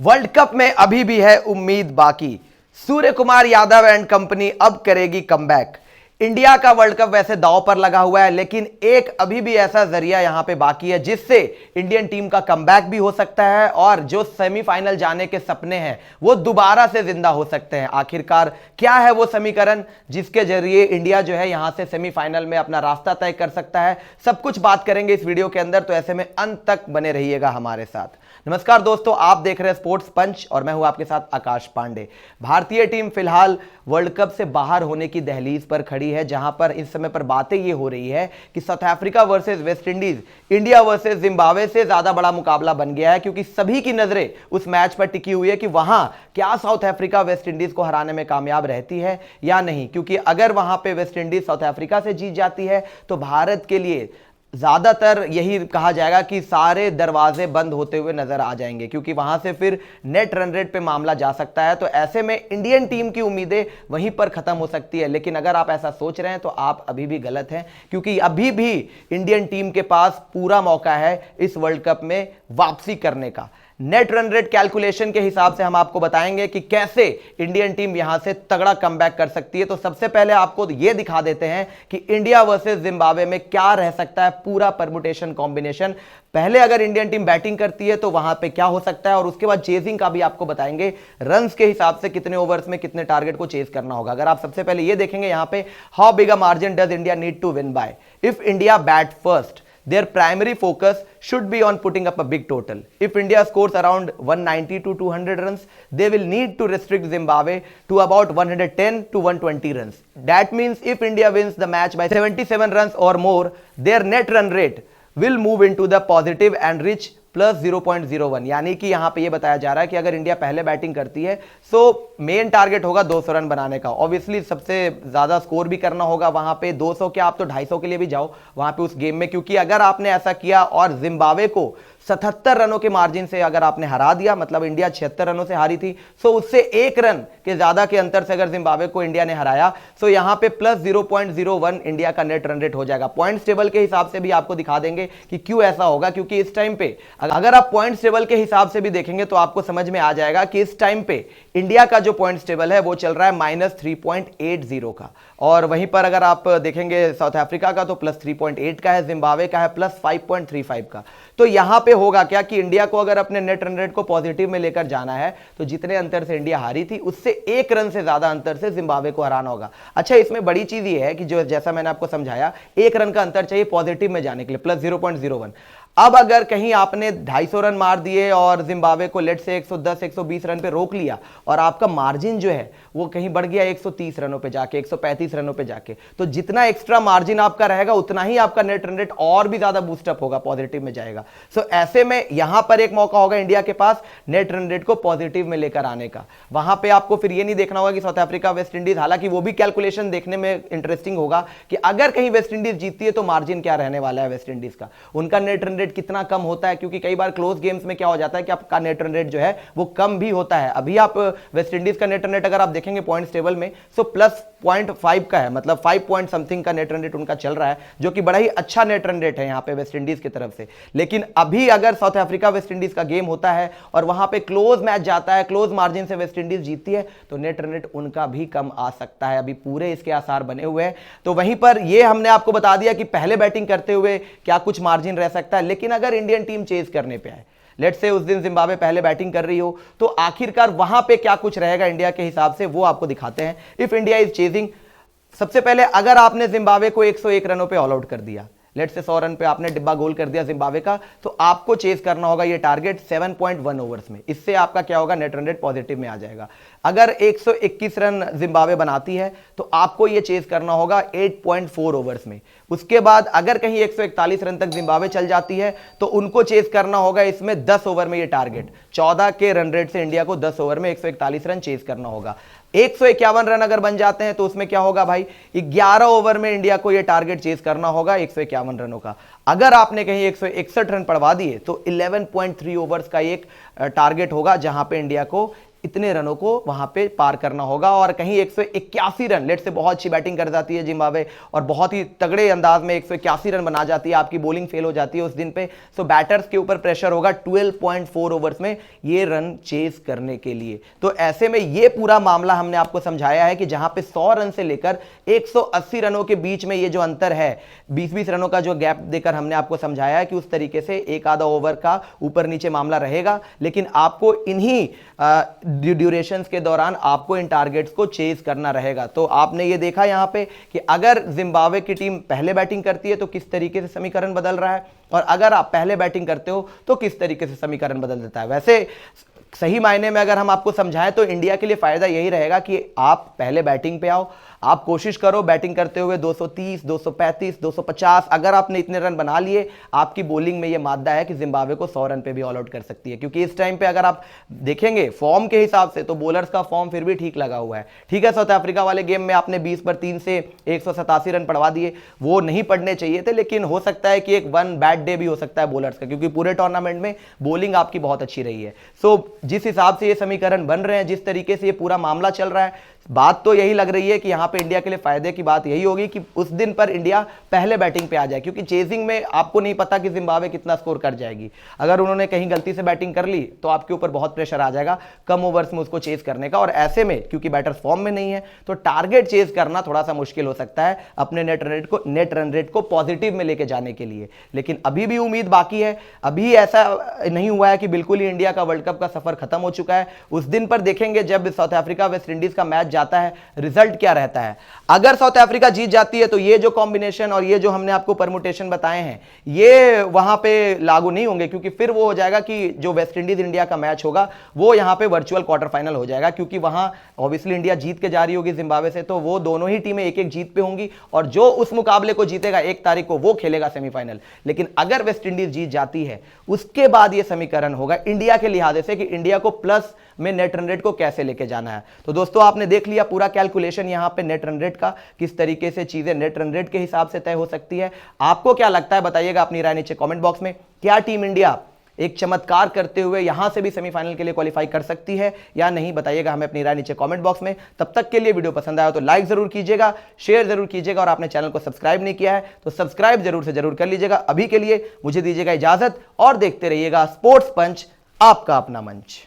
World cup में अभी भी है उम्मीद बाकी। सूर्य कुमार यादव एंड कंपनी अब करेगी कमबैक। इंडिया का वर्ल्ड कप वैसे दांव पर लगा हुआ है, लेकिन एक अभी भी ऐसा जरिया यहां पे बाकी है जिससे इंडियन टीम का कमबैक भी हो सकता है और जो सेमीफाइनल जाने के सपने हैं वो दोबारा से जिंदा हो सकते हैं। आखिरकार क्या है वो समीकरण जिसके जरिए इंडिया जो है यहां से सेमीफाइनल में अपना रास्ता तय कर सकता है, सब कुछ बात करेंगे इस वीडियो के अंदर, तो ऐसे में अंत तक बने रहिएगा हमारे साथ। नमस्कार दोस्तों, आप देख रहे हैं स्पोर्ट्स पंच और मैं हूं आपके साथ आकाश पांडे। भारतीय टीम फिलहाल वर्ल्ड कप से बाहर होने की दहलीज पर खड़ी है, जहां पर इस समय पर बातें ये हो रही है कि south Africa versus West Indies, India versus Zimbabwe से ज्यादा बड़ा मुकाबला बन गया है, क्योंकि सभी की नजरें उस मैच पर टिकी हुई है कि वहां क्या साउथ अफ्रीका वेस्ट इंडीज को हराने में कामयाब रहती है या नहीं। क्योंकि अगर वहां पे वेस्ट इंडीज साउथ अफ्रीका से जीत जाती है तो भारत के लिए ज्यादातर यही कहा जाएगा कि सारे दरवाजे बंद होते हुए नजर आ जाएंगे, क्योंकि वहां से फिर नेट रन रेट पे मामला जा सकता है। तो ऐसे में इंडियन टीम की उम्मीदें वहीं पर खत्म हो सकती है। लेकिन अगर आप ऐसा सोच रहे हैं तो आप अभी भी गलत हैं, क्योंकि अभी भी इंडियन टीम के पास पूरा मौका है इस वर्ल्ड कप में वापसी करने का। नेट रन रेट कैलकुलेशन के हिसाब से हम आपको बताएंगे कि कैसे इंडियन टीम यहां से तगड़ा कमबैक कर सकती है। तो सबसे पहले आपको यह दिखा देते हैं कि इंडिया वर्सेस जिम्बाब्वे में क्या रह सकता है पूरा परमुटेशन कॉम्बिनेशन। पहले अगर इंडियन टीम बैटिंग करती है तो वहां पे क्या हो सकता है, और उसके बाद चेजिंग का भी आपको बताएंगे। रन्स के हिसाब से कितने ओवर्स में कितने टारगेट को चेज करना होगा। अगर आप सबसे पहले यह देखेंगे यहां पे, how big a margin does India need to win by. If India bat first, their primary focus should be on putting up a big total. If India scores around 190 to 200 runs, they will need to restrict Zimbabwe to about 110 to 120 runs. That means if India wins the match by 77 runs or more, their net run rate will move into the positive and reach plus 0.01। यानी कि यहां पे ये बताया जा रहा है कि अगर इंडिया पहले बैटिंग करती है तो मेन टारगेट होगा 200 रन बनाने का। ऑब्वियसली सबसे ज्यादा स्कोर भी करना होगा वहां पे। 200 क्या, आप तो 250 के लिए भी जाओ वहां पे उस गेम में, क्योंकि अगर आपने ऐसा किया और जिम्बाब्वे को 77 रनों के मार्जिन से अगर आपने हरा दिया, मतलब इंडिया 76 रनों से हारी थी, सो उससे एक रन के ज्यादा के अंतर से अगर जिम्बाब्वे को इंडिया ने हराया तो यहां पे प्लस 0.01 इंडिया का नेट रन रेट हो जाएगा। पॉइंट्स टेबल के हिसाब से भी आपको दिखा देंगे कि क्यों ऐसा होगा, क्योंकि इस टाइम पे अगर आप पॉइंट्स टेबल के हिसाब से भी देखेंगे तो आपको समझ में आ जाएगा कि इस टाइम पे इंडिया का जो पॉइंट्स टेबल है वो चल रहा है -3.80 का, और वहीं पर अगर आप देखेंगे साउथ अफ्रीका का तो प्लस 3.8 का है, जिम्बाब्वे का है प्लस 5.35 का। तो यहां पे होगा क्या कि इंडिया को अगर अपने नेट रन रेट को पॉजिटिव में लेकर जाना है तो जितने अंतर से इंडिया हारी थी उससे एक रन से ज्यादा अंतर से जिम्बाब्वे को हराना होगा। अच्छा, इसमें बड़ी चीज ये है कि जो जैसा मैंने आपको समझाया, एक रन का अंतर चाहिए पॉजिटिव में जाने के लिए, प्लस 0.01। अब अगर कहीं आपने 250 रन मार दिए और जिम्बाब्वे को लेट से 110-120 रन पे रोक लिया और आपका मार्जिन जो है वो कहीं बढ़ गया 130 रनों पे जाके, 135 रनों पे जाके, तो जितना एक्स्ट्रा मार्जिन आपका रहेगा उतना ही आपका नेट रन रेट और भी ज्यादा बूस्टअप होगा, पॉजिटिव में जाएगा। सो ऐसे में यहां पर एक मौका होगा इंडिया के पास नेट रन रेट को पॉजिटिव में लेकर आने का। वहां पर आपको फिर ये नहीं देखना होगा कि साउथ अफ्रीका वेस्ट इंडीज, हालांकि वो भी कैलकुलेशन देखने में इंटरेस्टिंग होगा कि अगर कहीं वेस्ट इंडीज जीतती है तो मार्जिन क्या रहने वाला है वेस्ट इंडीज का, उनका नेट रन रेट कितना कम होता है, क्योंकि कई बार क्लोज गेम्स में क्या हो जाता है कि आपका नेट रन रेट जो है वो कम भी होता है। अभी आप वेस्ट इंडीज का नेट रन रेट अगर आप देखेंगे पॉइंट्स टेबल में, सो प्लस 0.5 का है, मतलब 5 पॉइंट समथिंग का नेट रन रेट उनका चल रहा है, जो कि बड़ा ही अच्छा नेट रन रेट है यहां पे वेस्ट इंडीज की तरफ से। लेकिन अभी अगर साउथ अफ्रीका वेस्ट इंडीज का गेम होता है और वहां पे क्लोज मैच जाता है, क्लोज मार्जिन से वेस्ट इंडीज जीतती है, तो नेट रन रेट उनका भी कम आ सकता है। अभी पूरे इसके आसार बने हुए हैं। तो वहीं पर यह हमने आपको बता दिया कि पहले बैटिंग करते हुए क्या कुछ मार्जिन रह सकता है। लेकिन अगर इंडियन टीम चेज करने पे आए, लेट्स से उस दिन जिम्बाब्वे पहले बैटिंग कर रही हो, तो आखिरकार वहां पे क्या कुछ रहेगा इंडिया के हिसाब से वो आपको दिखाते हैं। इफ इंडिया इज चेजिंग, सबसे पहले अगर आपने जिम्बाब्वे को 101 रनों पे ऑल आउट कर दिया, लेट्स से 100 रन पे आपने डिब्बा गोल कर दिया जिम्बाब्वे का, तो आपको चेज करना होगा ये टारगेट 7.1 ओवर्स में। इससे आपका क्या होगा, नेट रन रेट पॉजिटिव में आ जाएगा। अगर 121 रन जिम्बाब्वे बनाती है तो आपको ये चेज करना होगा 8.4 ओवर्स में। उसके बाद अगर कहीं 141 रन तक जिम्बाब्वे चल जाती है तो उनको चेज करना होगा इसमें 10 ओवर में। ये टारगेट 14 के रन रेट से इंडिया को 10 ओवर में 141 रन चेज करना होगा। 151 रन अगर बन जाते हैं तो उसमें क्या होगा भाई, 11 ओवर में इंडिया को यह टारगेट चेज करना होगा 151 रनों का। अगर आपने कहीं 161 रन पड़वा दिए तो 11.3 ओवर्स का एक टारगेट होगा, जहां पे इंडिया को इतने रनों को वहां पे पार करना होगा। और कहीं 181 रन, लेट से बहुत अच्छी बैटिंग कर जाती है जिम्बाब्वे और बहुत ही तगड़े अंदाज में 181 रन बना जाती है, आपकी बॉलिंग फेल हो जाती है उस दिन पे, सो बैटर्स के ऊपर प्रेशर होगा 12.4 ओवर्स में ये रन चेस करने के लिए। तो ऐसे में ये पूरा मामला हमने आपको समझाया है कि जहां पे 100 रन से लेकर 180 रनों के बीच में ये जो अंतर है, 20-20 रनों का जो गैप देकर हमने आपको समझाया है कि उस तरीके से एक आधा ओवर का ऊपर नीचे मामला रहेगा, लेकिन आपको इन्हीं ड्यूरेशंस के दौरान आपको इन टारगेट्स को चेज करना रहेगा। तो आपने ये देखा यहां पे कि अगर जिम्बाब्वे की टीम पहले बैटिंग करती है तो किस तरीके से समीकरण बदल रहा है, और अगर आप पहले बैटिंग करते हो तो किस तरीके से समीकरण बदल देता है। वैसे सही मायने में अगर हम आपको समझाएं तो इंडिया के लिए फायदा यही रहेगा कि आप पहले बैटिंग पे आओ, आप कोशिश करो बैटिंग करते हुए 230, 235, 250, अगर आपने इतने रन बना लिए, आपकी बॉलिंग में यह मादा है कि जिम्बाब्वे को 100 रन पे भी ऑल आउट कर सकती है। क्योंकि इस टाइम पे अगर आप देखेंगे फॉर्म के हिसाब से तो बॉलर्स का फॉर्म फिर भी ठीक लगा हुआ है। ठीक है, साउथ अफ्रीका वाले गेम में आपने 20 पर 3 से 187 रन पड़वा दिए, वो नहीं पड़ने चाहिए थे, लेकिन हो सकता है कि एक वन बैड डे भी हो सकता है बॉलर्स का, क्योंकि पूरे टूर्नामेंट में बॉलिंग आपकी बहुत अच्छी रही है। सो जिस हिसाब से ये समीकरण बन रहे हैं, जिस तरीके से ये पूरा मामला चल रहा है, बात तो यही लग रही है कि यहां पे इंडिया के लिए फायदे की बात यही होगी कि उस दिन पर इंडिया पहले बैटिंग पे आ जाए, क्योंकि चेजिंग में आपको नहीं पता कि जिम्बाब्वे कितना स्कोर कर जाएगी। अगर उन्होंने कहीं गलती से बैटिंग कर ली तो आपके ऊपर बहुत प्रेशर आ जाएगा कम ओवर्स में उसको चेज करने का, और ऐसे में क्योंकि बैटर्स फॉर्म में नहीं है तो टारगेट चेज करना थोड़ा सा मुश्किल हो सकता है अपने नेट रन रेट को पॉजिटिव में लेके जाने के लिए। लेकिन अभी भी उम्मीद बाकी है, अभी ऐसा नहीं हुआ है कि बिल्कुल ही इंडिया का वर्ल्ड कप का सफर खत्म हो चुका है। उस दिन पर देखेंगे जब साउथ अफ्रीका वेस्ट इंडीज का मैच जाता है, रिजल्ट क्या रहता है। अगर साउथ अफ्रीका जीत जाती है तो ये जो कॉम्बिनेशन और ये जो हमने आपको परमुटेशन बताए हैं ये वहां पे लागू नहीं होंगे, क्योंकि फिर वो हो जाएगा कि जो वेस्ट इंडीज इंडिया का मैच होगा वो यहां पे वर्चुअल क्वार्टर फाइनल हो जाएगा, क्योंकि वहां ऑब्वियसली इंडिया जीत के जा रही होगी जिम्बाब्वे से, तो वो दोनों ही टीमें एक एक जीत पे होंगी और जो उस मुकाबले को जीतेगा 1 तारीख को वो खेलेगा सेमीफाइनल। लेकिन अगर वेस्ट इंडीज जीत जाती है उसके बाद ये समीकरण होगा इंडिया के लिहाज से कि इंडिया को प्लस में नेट रन रेट को कैसे लेके जाना है। तो दोस्तों आपने देख लिया पूरा कैलकुलेशन यहां पे नेट रन रेट का, किस तरीके से चीजें नेट रन रेट के हिसाब से तय हो सकती है। आपको क्या लगता है बताइएगा अपनी राय नीचे कमेंट बॉक्स में। क्या टीम इंडिया एक चमत्कार करते हुए यहां से भी सेमीफाइनल के लिए क्वालिफाई कर सकती है या नहीं, बताइएगा हमें अपनी राय नीचे कमेंट बॉक्स में। तब तक के लिए वीडियो पसंद आया तो लाइक जरूर कीजिएगा, शेयर जरूर कीजिएगा, और आपने चैनल को सब्सक्राइब नहीं किया है तो सब्सक्राइब जरूर से जरूर कर लीजिएगा। अभी के लिए मुझे दीजिएगा इजाजत और देखते रहिएगा स्पोर्ट्स पंच, आपका अपना मंच।